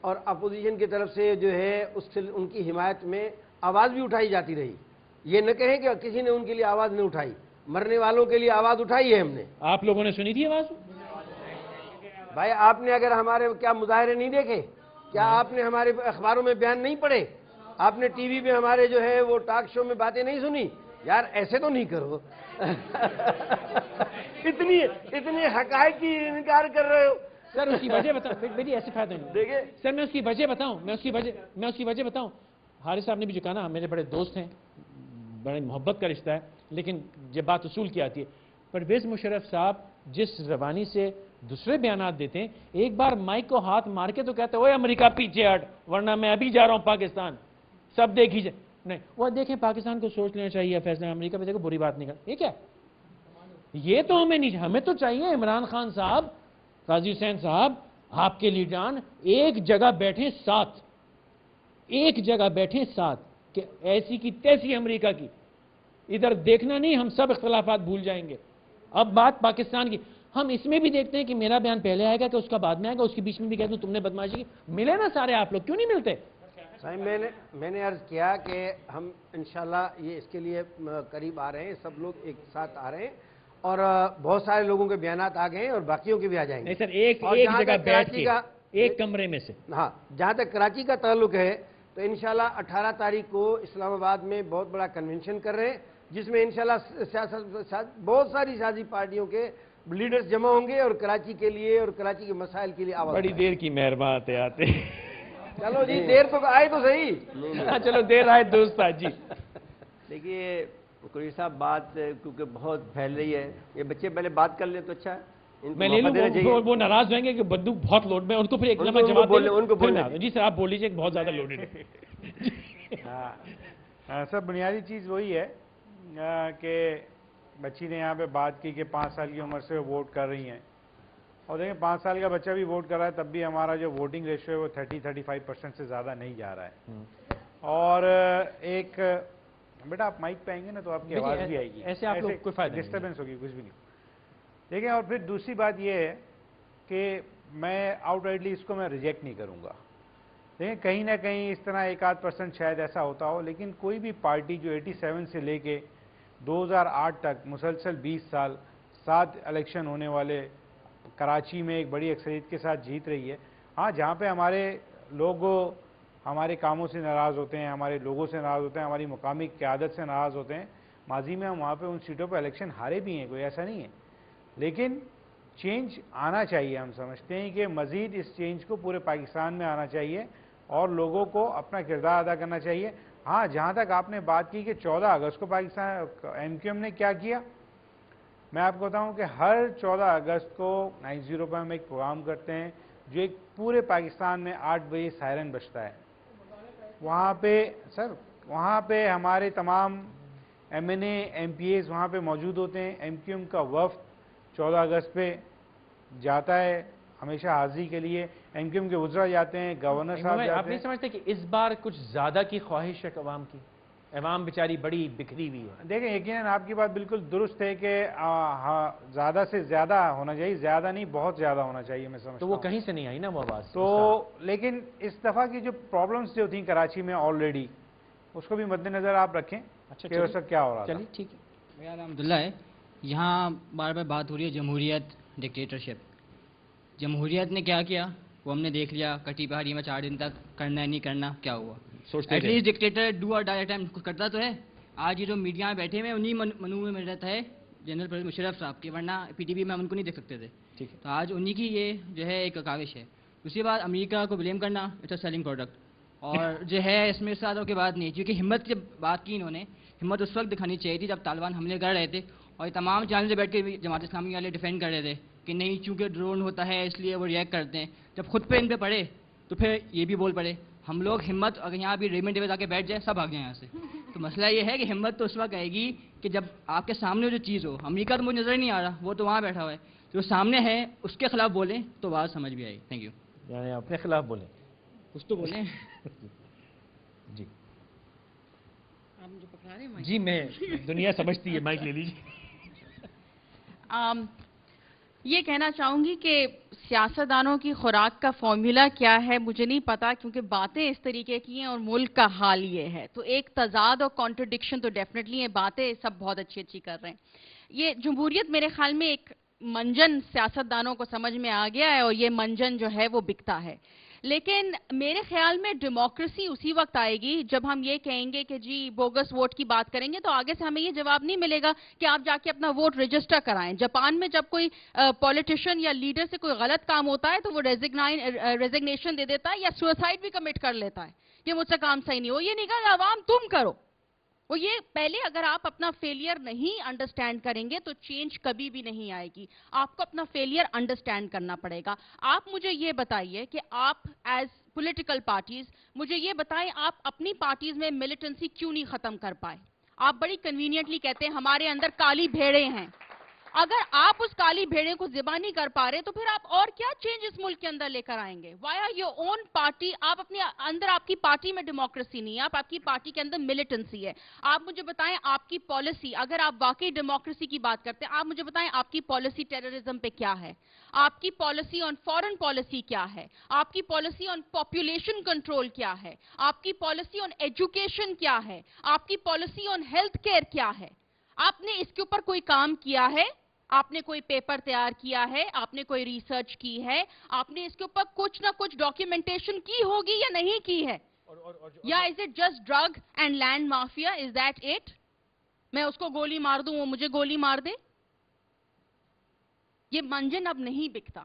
اور اپوزیشن کی طرف سے جو ہے اس سے ان کی حمایت میں آواز بھی اٹھائی جاتی رہی. یہ نہ کہیں کہ کسی نے ان کے لیے آواز نہیں اٹھائی. مرنے والوں کے لیے آواز اٹھائی ہے ہم نے. آپ لوگوں نے سنی تھی آواز؟ بھائی آپ نے اگر ہمارے کیا مظاہرے نہیں دیکھے؟ کیا آپ نے ہمارے اخباروں میں بیان نہیں پڑھے؟ آپ نے ٹی وی پہ ہمارے جو ہے وہ ٹاک شو میں باتیں نہیں سنی؟ یار ایسے تو نہیں کرو. اتنی حقائق کی انکار کر رہے ہو. سر اس کی وجہ بتاؤ. میری ایسے فائدہ نہیں. دیکھیں سر میں اس کی وجہ بتاؤں. میں اس کی وجہ بتاؤں. حارث صاحب نے بھی جو کہا نا، میرے بڑے دوست ہیں، بڑے محبت کا رشتہ ہے، لیکن جب بات اصول کی آتی ہے، پرویز مشرف صاحب جس زبانی سے دوسرے بیانات دیتے ہیں، ایک بار مائک کو ہاتھ مار کے تو کہتے ہیں اوے امریکہ پیچھے ہٹ ورنہ میں ابھی جا رہا ہوں پاکستان، سب دیکھی جائے. نہیں، وہ دیکھیں پاکستان کو سوچ لینا چاہیے فیصلہ. امریکہ پہ دیکھو بری بات نہیں کر. ٹھیک ہے، یہ تو ہمیں نہیں، ہمیں تو چاہیے عمران خان صاحب، قاضی حسین صاحب، آپ کے لیڈران ایک جگہ بیٹھیں ساتھ کہ ایسی کی تیسی امریکہ کی. ادھر دیکھنا نہیں، ہم سب اختلافات بھول جائیں گے. اب بات پاکستان کی، ہم اس میں بھی دیکھتے ہیں کہ میرا بیان پہلے آئے گا کہ اس کا بعد میں آئے گا. اس کے بیچ میں بھی کہتے ہیں تم نے بدماشی کی. ملے نا سارے آپ لوگ، کیوں نہیں ملتے؟ صاحب میں نے عرض کیا کہ ہم انشاءاللہ یہ اس کے لیے قریب آ رہے ہیں، سب لوگ ایک ساتھ آ رہے ہیں اور بہت سارے لوگوں کے بیانات آ گئے ہیں اور باقیوں کے بھی آ جائیں گے. نہیں سر، ایک جگہ بیٹھ کے ایک کمرے میں سے. ہاں، جہاں تک کراچی کا تعلق ہے تو انشاءاللہ 18 تاریخ کو اسلام آباد میں بہت بڑا کنونشن کر رہے ہیں، جس میں انشاءاللہ بہت ساری سیاسی پارٹیوں کے لیڈرز جمع ہوں گے اور کراچی کے لیے اور کراچی کے مسائل کے لیے آواز. بڑی دیر کی مہربان آتے. چلو جی، دیر تو آئے تو صحیح. چلو دیر آئے دوست. جی دیکھیے قریشی صاحب، بات کیونکہ بہت پھیل رہی ہے، یہ بچے پہلے بات کر لیں تو اچھا ہے. میں لے لوں، وہ ناراض ہوئیں گے کہ بدو بہت لوڈ میں، ان کو پھر ایک لمحہ جواب دیں. جی سر آپ بول لیجیے، بہت زیادہ لوڈڈ ہے. ہاں سر، بنیادی چیز وہی ہے کہ بچی نے یہاں پہ بات کی کہ 5 سال کی عمر سے وہ ووٹ کر رہی ہیں، اور دیکھیں 5 سال کا بچہ بھی ووٹ کر رہا ہے تب بھی ہمارا جو ووٹنگ ریشو ہے وہ 30-35% سے زیادہ نہیں جا رہا ہے. اور ایک بیٹا آپ مائک پہ آئیں گے نا تو آپ کی آواز بھی آئے گی، ایسے آپ لوگ کوئی فائدہ ڈسٹربنس ہوگی، کچھ بھی نہیں. دیکھیں اور پھر دوسری بات یہ ہے کہ میں آؤٹ رائٹلی اس کو میں ریجیکٹ نہیں کروں گا. دیکھیں کہیں نہ کہیں اس طرح 1-8% شاید ایسا ہوتا ہو، لیکن کوئی بھی پارٹی جو 87 سے لے کے 2008 تک مسلسل 20 سال 7 الیکشن ہونے والے کراچی میں ایک بڑی اکثریت کے ساتھ جیت رہی ہے. ہاں جہاں پہ ہمارے لوگ ہمارے کاموں سے ناراض ہوتے ہیں، ہمارے لوگوں سے ناراض ہوتے ہیں، ہماری مقامی قیادت سے ناراض ہوتے ہیں، ماضی میں ہم وہاں پہ ان سیٹوں پہ الیکشن ہارے بھی ہیں، کوئی ایسا نہیں ہے. لیکن چینج آنا چاہیے. ہم سمجھتے ہیں کہ مزید اس چینج کو پورے پاکستان میں آنا چاہیے اور لوگوں کو اپنا کردار ادا کرنا چاہیے. ہاں جہاں تک آپ نے بات کی کہ 14 اگست کو پاکستان MQM نے کیا کیا، میں آپ کو بتاؤں کہ ہر 14 اگست کو 90 پہ ہم ایک پروگرام کرتے ہیں جو ایک پورے پاکستان میں 8 بجے سائرن بجتا ہے. وہاں پہ ہمارے تمام MNA MPAs وہاں پہ موجود ہوتے ہیں. MQM کا وفد 14 اگست پہ جاتا ہے ہمیشہ حاضری کے لیے. MQM کے وزراء جاتے ہیں، گورنر صاحب جاتے ہیں. آپ نہیں سمجھتے کہ اس بار کچھ زیادہ کی خواہش ہے عوام کی؟ عوام بیچاری بڑی بکھری ہوئی ہے. دیکھیں یقیناً آپ کی بات بالکل درست ہے کہ زیادہ سے زیادہ ہونا چاہیے، زیادہ نہیں بہت زیادہ ہونا چاہیے. میں سمجھتا ہوں تو وہ کہیں سے نہیں آئی نا وہ آواز. تو لیکن اس دفعہ کی جو پرابلمز جو تھیں کراچی میں آلریڈی، اس کو بھی مد نظر آپ رکھیں کہ اس وقت کیا ہو رہا تھا. چلیے ٹھیک ہے. میرا نام عبداللہ ہے. یہاں بار بار بات ہو رہی ہے جمہوریت ڈکٹیٹرشپ. جمہوریت نے کیا کیا وہ ہم نے دیکھ لیا. کٹی پہاڑی میں 4 دن تک کرنا ہے نہیں کرنا، کیا ہوا؟ ایٹ لیسٹ ڈکٹیٹر ڈو اور ڈائی ٹائم کرتا تو ہے. آج یہ جو میڈیا میں بیٹھے ہوئے انہیں منو میں رہتا ہے جنرل پرویز مشرف صاحب کی، ورنہ PTV میں ہم ان کو نہیں دیکھ سکتے تھے. تو آج انہیں کی یہ جو ہے ایک کاوش ہے. دوسری بات امریکہ کو بلیم کرنا، اٹس اے سیلنگ پروڈکٹ. اور جو ہے اس میں ساتھوں کے بات نہیں، کیونکہ ہمت کی بات کی انہوں نے، ہمت اس وقت دکھانی چاہیے تھی جب طالبان حملے کر رہے تھے اور یہ تمام چینل سے بیٹھ کے جماعت اسلامی والے ڈیفینڈ کر رہے تھے کہ نہیں چونکہ ڈرون ہوتا ہے اس لیے وہ ریئیکٹ کرتے ہیں. جب خود پہ ان پہ پڑے تو پھر یہ بھی بول پڑے. ہم لوگ ہمت اگر یہاں بھی ریمنڈ ڈیویز آ کے بیٹھ جائے سب آ جائیں یہاں سے. تو مسئلہ یہ ہے کہ ہمت تو اس وقت آئے گی کہ جب آپ کے سامنے جو چیز ہو. امریکہ تو مجھے نظر ہی نہیں آ رہا، وہ تو وہاں بیٹھا ہوا ہے. جو سامنے ہے اس کے خلاف بولیں تو بات سمجھ بھی آئی. Thank you. یعنی اپنے خلاف بولیں، کچھ تو بولیں. جی آپ مجھے پکڑا رہے ہیں؟ جی میں دنیا سمجھتی ہے، مائک لے لیجیے. یہ کہنا چاہوں گی کہ سیاستدانوں کی خوراک کا فارمولا کیا ہے مجھے نہیں پتا، کیونکہ باتیں اس طریقے کی ہیں اور ملک کا حال یہ ہے. تو ایک تضاد اور کانٹرڈکشن تو ڈیفینیٹلی ہیں، باتیں سب بہت اچھی اچھی کر رہے ہیں. یہ جمہوریت میرے خیال میں ایک منجن سیاستدانوں کو سمجھ میں آ گیا ہے، اور یہ منجن جو ہے وہ بکتا ہے. لیکن میرے خیال میں ڈیموکریسی اسی وقت آئے گی جب ہم یہ کہیں گے کہ جی بوگس ووٹ کی بات کریں گے، تو آگے سے ہمیں یہ جواب نہیں ملے گا کہ آپ جا کے اپنا ووٹ رجسٹر کرائیں. جاپان میں جب کوئی پولیٹیشین یا لیڈر سے کوئی غلط کام ہوتا ہے تو وہ ریزگنیشن دے دیتا ہے یا سوسائڈ بھی کمٹ کر لیتا ہے کہ مجھ سے کام صحیح نہیں ہو. یہ نہیں کہا عوام تم کرو. وہ یہ پہلے اگر آپ اپنا فیلئر نہیں انڈرسٹینڈ کریں گے تو چینج کبھی بھی نہیں آئے گی. آپ کو اپنا فیلئر انڈرسٹینڈ کرنا پڑے گا. آپ مجھے یہ بتائیے کہ آپ ایز پولیٹیکل پارٹیز مجھے یہ بتائیں آپ اپنی پارٹیز میں ملیٹنسی کیوں نہیں ختم کر پائے؟ آپ بڑی کنوینئنٹلی کہتے ہیں ہمارے اندر کالی بھیڑیں ہیں. اگر آپ اس کالی بھیڑیں کو ذبح نہیں کر پا رہے تو پھر آپ اور کیا چینج اس ملک کے اندر لے کر آئیں گے؟ Why are your own party? آپ اپنے اندر، آپ کی پارٹی میں ڈیموکریسی نہیں ہے، آپ کی پارٹی کے اندر ملیٹنسی ہے. آپ مجھے بتائیں آپ کی پالیسی، اگر آپ واقعی ڈیموکریسی کی بات کرتے ہیں، آپ مجھے بتائیں آپ کی پالیسی ٹیررزم پہ کیا ہے؟ آپ کی پالیسی آن فورن پالیسی کیا ہے؟ آپ کی پالیسی آن پاپولیشن کنٹرول کیا ہے؟ آپ کی پالیسی آن ایجوکیشن کیا ہے؟ آپ کی پالیسی آن ہیلتھ کیئر کیا ہے؟ آپ نے اس کے اوپر کوئی کام کیا ہے؟ آپ نے کوئی پیپر تیار کیا ہے؟ آپ نے کوئی ریسرچ کی ہے؟ آپ نے اس کے اوپر کچھ نہ کچھ ڈاکیومنٹیشن کی ہوگی یا نہیں کی ہے؟ یا is it just drug and land mafia? Is that it? میں اس کو گولی مار دوں وہ مجھے گولی مار دے؟ یہ منجن اب نہیں بکتا.